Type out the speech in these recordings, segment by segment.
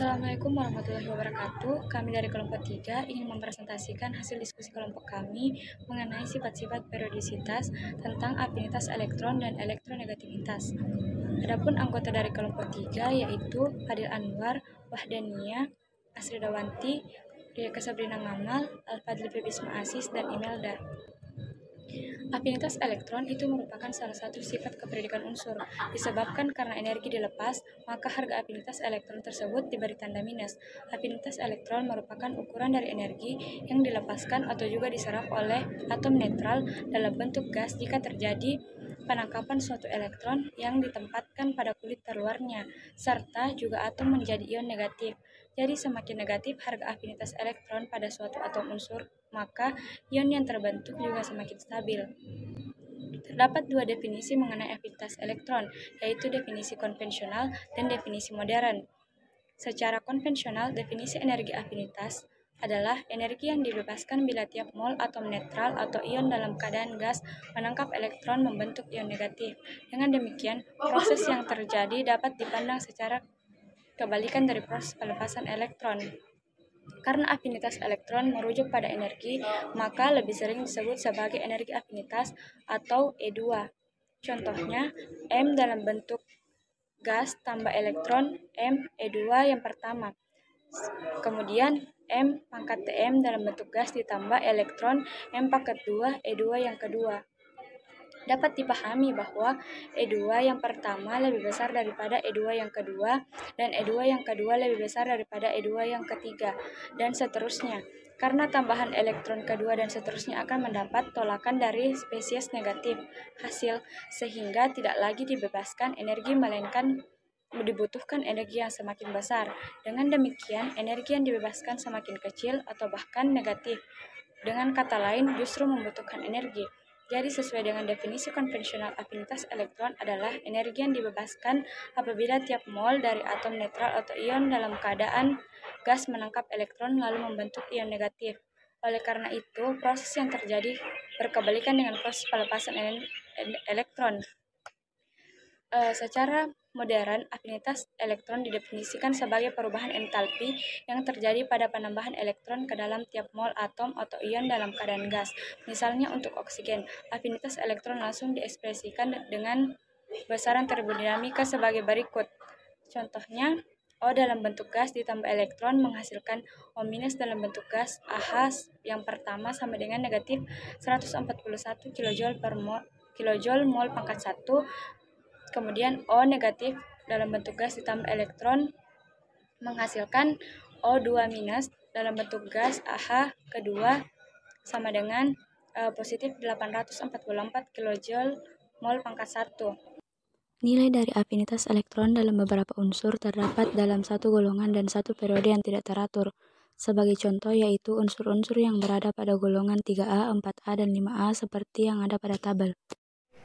Assalamualaikum warahmatullahi wabarakatuh. Kami dari kelompok 3 ingin mempresentasikan hasil diskusi kelompok kami mengenai sifat-sifat periodisitas tentang afinitas elektron dan elektronegativitas. Adapun anggota dari kelompok 3 yaitu Fadil Anwar, Wahdania, Asridawanti, Ria Sabrina Ngamal, Al-Fadli Bisma Asis, dan Imelda. Afinitas elektron itu merupakan salah satu sifat keperodikan unsur. Disebabkan karena energi dilepas, maka harga afinitas elektron tersebut diberi tanda minus. Afinitas elektron merupakan ukuran dari energi yang dilepaskan atau juga diserap oleh atom netral dalam bentuk gas jika terjadi penangkapan suatu elektron yang ditempatkan pada kulit terluarnya, serta juga atom menjadi ion negatif. Jadi semakin negatif harga afinitas elektron pada suatu atom unsur, maka ion yang terbentuk juga semakin stabil. Terdapat dua definisi mengenai afinitas elektron, yaitu definisi konvensional dan definisi modern. Secara konvensional, definisi energi afinitas adalah energi yang dibebaskan bila tiap mol atom netral atau ion dalam keadaan gas menangkap elektron membentuk ion negatif. Dengan demikian, proses yang terjadi dapat dipandang secara kebalikan dari proses pelepasan elektron. Karena afinitas elektron merujuk pada energi, maka lebih sering disebut sebagai energi afinitas atau E2. Contohnya, M dalam bentuk gas tambah elektron M E2 yang pertama. Kemudian M pangkat Tm dalam bentuk gas ditambah elektron M pangkat 2 E2 yang kedua. Dapat dipahami bahwa E2 yang pertama lebih besar daripada E2 yang kedua, dan E2 yang kedua lebih besar daripada E2 yang ketiga, dan seterusnya. Karena tambahan elektron kedua dan seterusnya akan mendapat tolakan dari spesies negatif hasil, sehingga tidak lagi dibebaskan energi melainkan dibutuhkan energi yang semakin besar. Dengan demikian, energi yang dibebaskan semakin kecil atau bahkan negatif. Dengan kata lain, justru membutuhkan energi. Jadi sesuai dengan definisi konvensional, afinitas elektron adalah energi yang dibebaskan apabila tiap mol dari atom netral atau ion dalam keadaan gas menangkap elektron lalu membentuk ion negatif. Oleh karena itu, proses yang terjadi berkebalikan dengan proses pelepasan elektron. Secara modern, afinitas elektron didefinisikan sebagai perubahan entalpi yang terjadi pada penambahan elektron ke dalam tiap mol atom atau ion dalam keadaan gas. Misalnya untuk oksigen, afinitas elektron langsung diekspresikan dengan besaran termodinamika sebagai berikut. Contohnya, O dalam bentuk gas ditambah elektron menghasilkan O- dalam bentuk gas AH yang pertama sama dengan negatif 141 kJ mol pangkat 1. Kemudian O negatif dalam bentuk gas ditambah elektron menghasilkan O2- dalam bentuk gas AH kedua sama dengan positif 844 kJ mol pangkat 1. Nilai dari afinitas elektron dalam beberapa unsur terdapat dalam satu golongan dan satu periode yang tidak teratur. Sebagai contoh yaitu unsur-unsur yang berada pada golongan 3A, 4A, dan 5A seperti yang ada pada tabel.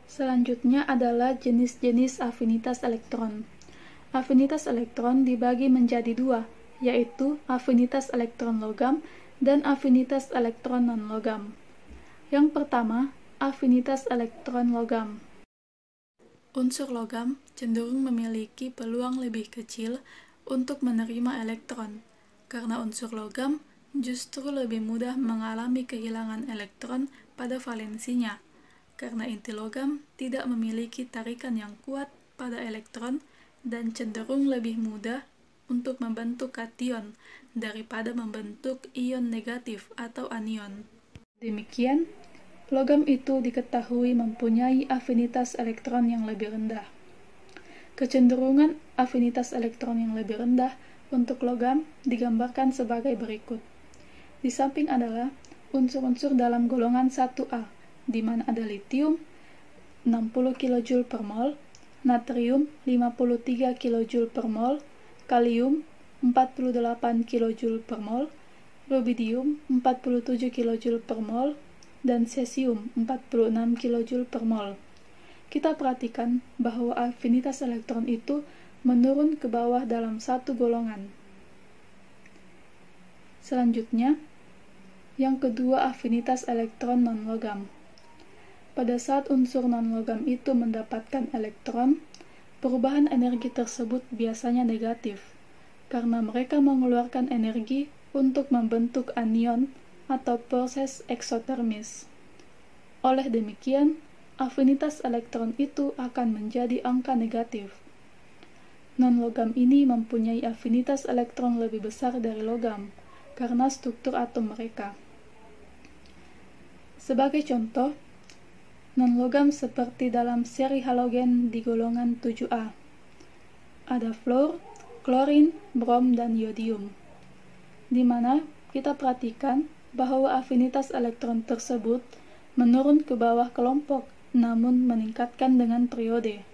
Selanjutnya adalah jenis-jenis afinitas elektron. Afinitas elektron dibagi menjadi dua, yaitu afinitas elektron logam dan afinitas elektron non-logam. Yang pertama, afinitas elektron logam. Unsur logam cenderung memiliki peluang lebih kecil untuk menerima elektron, karena unsur logam justru lebih mudah mengalami kehilangan elektron pada valensinya. Karena inti logam tidak memiliki tarikan yang kuat pada elektron dan cenderung lebih mudah untuk membentuk kation daripada membentuk ion negatif atau anion. Demikian, logam itu diketahui mempunyai afinitas elektron yang lebih rendah. Kecenderungan afinitas elektron yang lebih rendah untuk logam digambarkan sebagai berikut. Di samping adalah unsur-unsur dalam golongan 1A, di mana ada litium 60 kJ per mol, natrium 53 kJ per mol, kalium 48 kJ per mol, rubidium 47 kJ per mol, dan cesium 46 kJ per mol. Kita perhatikan bahwa afinitas elektron itu menurun ke bawah dalam satu golongan. Selanjutnya, yang kedua afinitas elektron non-logam. Pada saat unsur non-logam itu mendapatkan elektron, perubahan energi tersebut biasanya negatif. karena mereka mengeluarkan energi untuk membentuk anion atau proses eksotermis. Oleh demikian, afinitas elektron itu akan menjadi angka negatif. Non-logam ini mempunyai afinitas elektron lebih besar dari logam karena struktur atom mereka. Sebagai contoh, non-logam seperti dalam seri halogen di golongan 7A. Ada fluor, klorin, brom, dan yodium, di mana kita perhatikan bahwa afinitas elektron tersebut menurun ke bawah kelompok, namun meningkatkan dengan periode.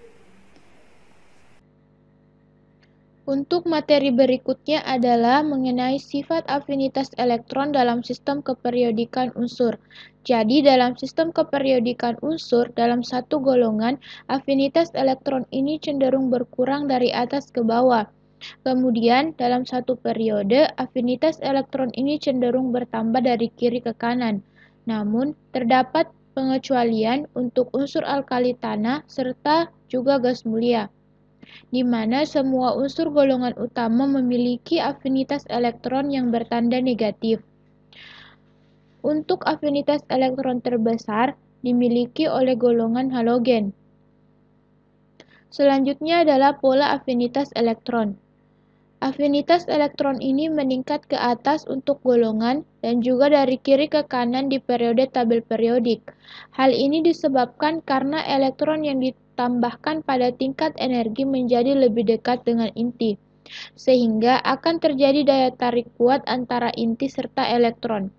Untuk materi berikutnya adalah mengenai sifat afinitas elektron dalam sistem keperiodikan unsur. Jadi, dalam sistem keperiodikan unsur, dalam satu golongan, afinitas elektron ini cenderung berkurang dari atas ke bawah. Kemudian, dalam satu periode, afinitas elektron ini cenderung bertambah dari kiri ke kanan. Namun, terdapat pengecualian untuk unsur alkali tanah serta juga gas mulia, di mana semua unsur golongan utama memiliki afinitas elektron yang bertanda negatif. Untuk afinitas elektron terbesar dimiliki oleh golongan halogen. Selanjutnya adalah pola afinitas elektron. Afinitas elektron ini meningkat ke atas untuk golongan dan juga dari kiri ke kanan di periode tabel periodik. Hal ini disebabkan karena elektron yang ditambahkan pada tingkat energi menjadi lebih dekat dengan inti, sehingga akan terjadi daya tarik kuat antara inti serta elektron.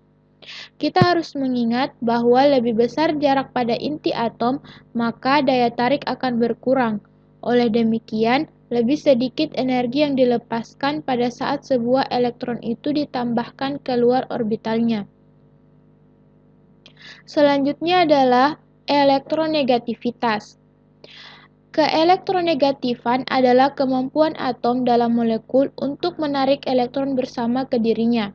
Kita harus mengingat bahwa lebih besar jarak pada inti atom, maka daya tarik akan berkurang. Oleh demikian, lebih sedikit energi yang dilepaskan pada saat sebuah elektron itu ditambahkan keluar orbitalnya. Selanjutnya adalah elektronegativitas. Keelektronegatifan adalah kemampuan atom dalam molekul untuk menarik elektron bersama ke dirinya.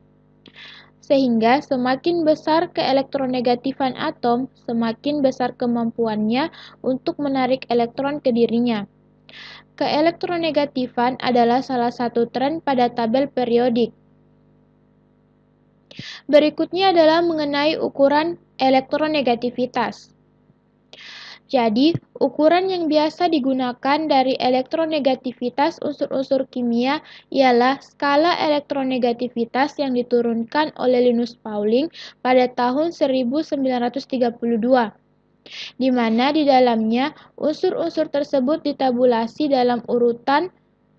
Sehingga semakin besar keelektronegatifan atom, semakin besar kemampuannya untuk menarik elektron ke dirinya. Keelektronegatifan adalah salah satu tren pada tabel periodik. Berikutnya adalah mengenai ukuran elektronegativitas. Jadi, ukuran yang biasa digunakan dari elektronegativitas unsur-unsur kimia ialah skala elektronegativitas yang diturunkan oleh Linus Pauling pada tahun 1932. Di mana di dalamnya unsur-unsur tersebut ditabulasi dalam urutan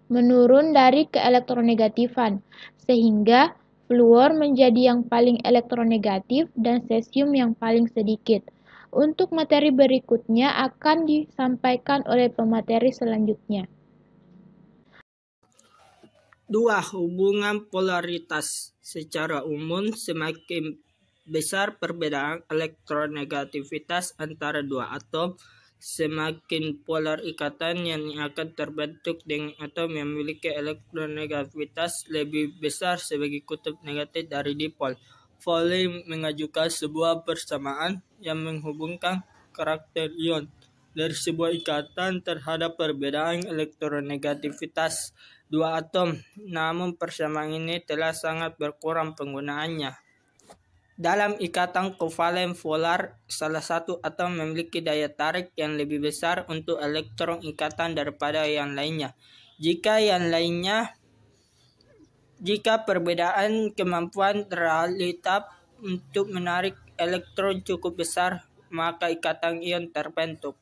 menurun dari keelektronegatifan, sehingga fluor menjadi yang paling elektronegatif dan cesium yang paling sedikit. Untuk materi berikutnya akan disampaikan oleh pemateri selanjutnya. 2. Hubungan polaritas. Secara umum, semakin besar perbedaan elektronegativitas antara dua atom, semakin polar ikatan yang akan terbentuk dengan atom yang memiliki elektronegativitas lebih besar sebagai kutub negatif dari dipol. Pauling mengajukan sebuah persamaan yang menghubungkan karakter ion dari sebuah ikatan terhadap perbedaan elektronegativitas dua atom, namun persamaan ini telah sangat berkurang penggunaannya. Dalam ikatan kovalen polar, salah satu atom memiliki daya tarik yang lebih besar untuk elektron ikatan daripada yang lainnya. Jika perbedaan kemampuan relatif untuk menarik elektron cukup besar, maka ikatan ion terbentuk.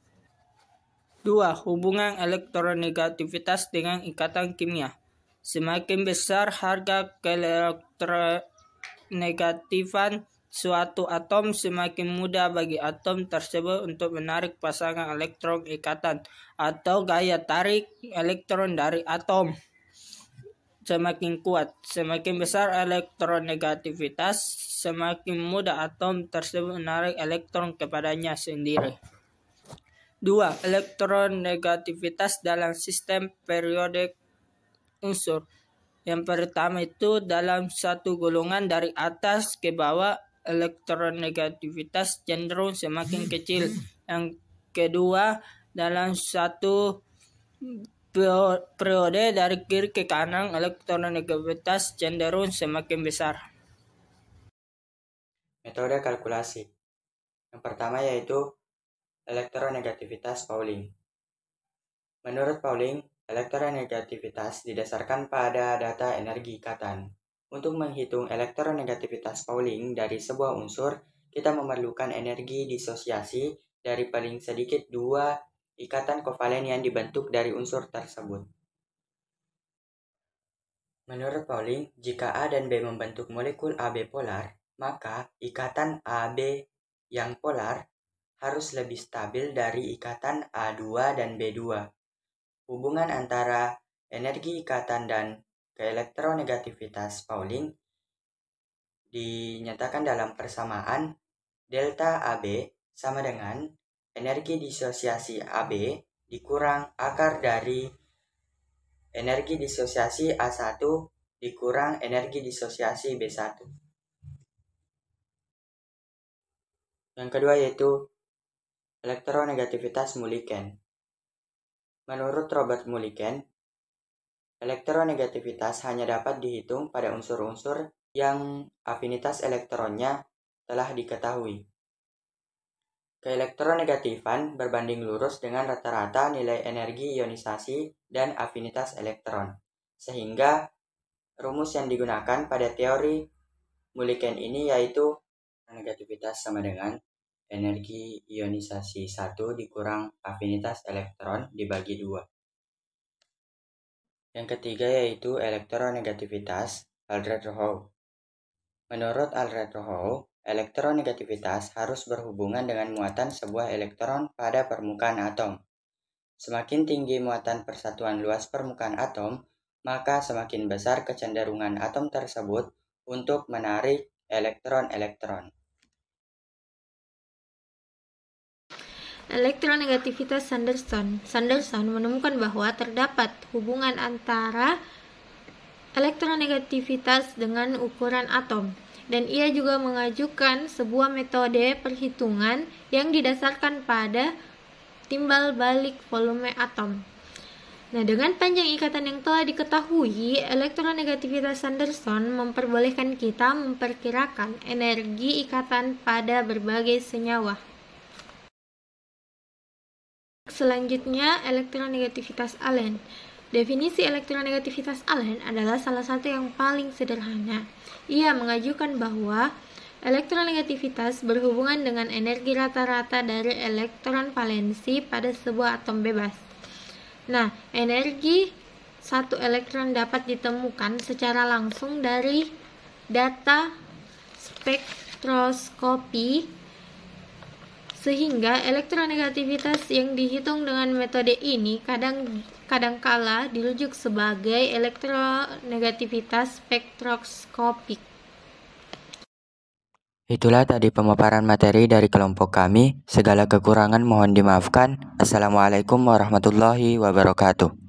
2. Hubungan elektronegativitas dengan ikatan kimia. Semakin besar harga keelektronegatifan suatu atom, semakin mudah bagi atom tersebut untuk menarik pasangan elektron ikatan atau gaya tarik elektron dari atom semakin kuat. Semakin besar elektronegativitas, semakin mudah atom tersebut menarik elektron kepadanya sendiri. 2. Elektronegativitas dalam sistem periodik unsur. Yang pertama itu dalam satu golongan dari atas ke bawah, elektronegativitas cenderung semakin kecil. Yang kedua, dalam satu periode dari kiri ke kanan, elektronegativitas cenderung semakin besar. Metode kalkulasi. Yang pertama yaitu elektronegativitas Pauling. Menurut Pauling, elektronegativitas didasarkan pada data energi ikatan. Untuk menghitung elektronegativitas Pauling dari sebuah unsur, kita memerlukan energi disosiasi dari paling sedikit 2 ikatan kovalen yang dibentuk dari unsur tersebut. Menurut Pauling, jika A dan B membentuk molekul AB polar, maka ikatan AB yang polar harus lebih stabil dari ikatan A2 dan B2. Hubungan antara energi ikatan dan keelektronegativitas Pauling dinyatakan dalam persamaan delta AB sama dengan energi disosiasi AB dikurang akar dari energi disosiasi A1 dikurang energi disosiasi B1. Yang kedua yaitu elektronegativitas Mulliken. Menurut Robert Mulliken, elektronegativitas hanya dapat dihitung pada unsur-unsur yang afinitas elektronnya telah diketahui. Keelektronegatifan berbanding lurus dengan rata-rata nilai energi ionisasi dan afinitas elektron, sehingga rumus yang digunakan pada teori Mulliken ini yaitu negativitas sama dengan energi ionisasi 1 dikurang afinitas elektron dibagi 2. Yang ketiga yaitu elektronegativitas Aldred-Rowe. Menurut Aldred-Rowe, elektronegativitas harus berhubungan dengan muatan sebuah elektron pada permukaan atom. Semakin tinggi muatan persatuan luas permukaan atom, maka semakin besar kecenderungan atom tersebut untuk menarik elektron-elektron. Elektronegativitas Sanderson. Sanderson menemukan bahwa terdapat hubungan antara elektronegativitas dengan ukuran atom, dan ia juga mengajukan sebuah metode perhitungan yang didasarkan pada timbal balik volume atom. Nah, dengan panjang ikatan yang telah diketahui, elektronegativitas Sanderson memperbolehkan kita memperkirakan energi ikatan pada berbagai senyawa. Selanjutnya, elektronegativitas Allen. Definisi elektronegativitas Allen adalah salah satu yang paling sederhana. Ia mengajukan bahwa elektronegativitas berhubungan dengan energi rata-rata dari elektron valensi pada sebuah atom bebas. Nah, energi satu elektron dapat ditemukan secara langsung dari data spektroskopi, sehingga elektronegativitas yang dihitung dengan metode ini kadangkala dirujuk sebagai elektronegativitas spektroskopik. Itulah tadi pemaparan materi dari kelompok kami. Segala kekurangan mohon dimaafkan. Assalamualaikum warahmatullahi wabarakatuh.